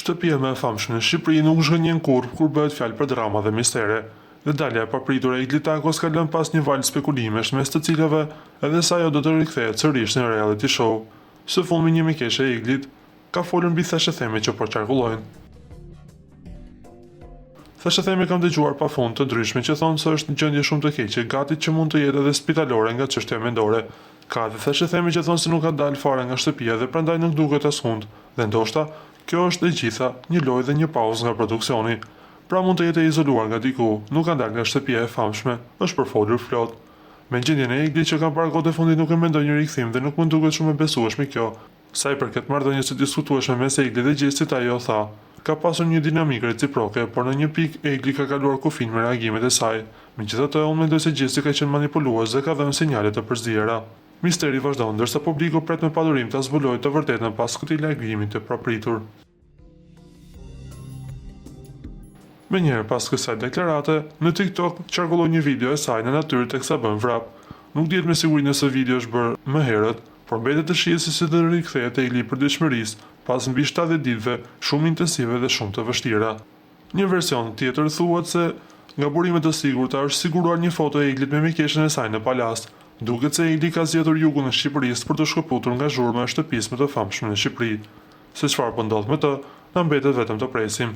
Shtëpia më e famshme në Shqipëri nuk zhgënjen kurrë kur bëhet fjalë për drama dhe mistere, dhe dalja e papritur e Iglit Takos ka lënë pas një valë spekulimesh mes të cilave edhe se ajo do të rikthehet sërish në reality show. Së fundmi një mikeshe e Iglit ka folur mbi theshetheme që po qarkullojnë. Theshetheme kam dëgjuar pafund të ndryshme që thonë se është në gjendje shumë të keqe, gati që mund të jetë edhe spitalore nga çështja mendore. Ka edhe theshetheme që thonë se nuk ka dalë fare nga shtëpia dhe prandaj nuk duket as hund, dhe ndoshta kjo është e gjitha një lojë dhe një pauzë nga produksioni. Pra mund të jetë e izoluar nga diku, nuk ka dalë nga shtëpia e famshme, është përfolur flot. Me gjendjen e Iglit që kanë parë kohët e fundit nuk e mendoj një rikthim dhe nuk më duket shumë e besueshme kjo. Sa i përket marrëdhënies së diskutueshme mes Iglit dhe Gjestit, ajo tha: ka pasur një dinamikë reciproke, por në një pikë Igli ka kaluar kufin me reagimet e saj. Megjithatë, unë mendoj se Gjesti ka qenë manipulues dhe ka dhënë sinjale të përziera. Misteri vazhdon, ndërsa publiku pret me padurim ta zbulojë të vërtetën pas këtij lajmërimi të papritur. Menjëherë pas kësaj deklarate, në TikTok qarkulloi një video e saj në natyrë teksa bën vrap. Nuk dihet me siguri nëse video është bërë më herët, por mbetet të shihet se si të rikthehet e Igli për dëshmërisë pas mbi 70 ditëve shumë intensive dhe shumë të vështira. Një version tjetër thuhet se nga burimet të sigurta është siguruar një foto e Iglit me mikeshën e saj në palast. Duket se Igli ka zgjedhur jugun e Shqipërisë për të shkëputur nga zhurma e shtëpisë më të famshme në Shqipëri. Se çfarë po ndodh me të, na mbetet vetëm të presim.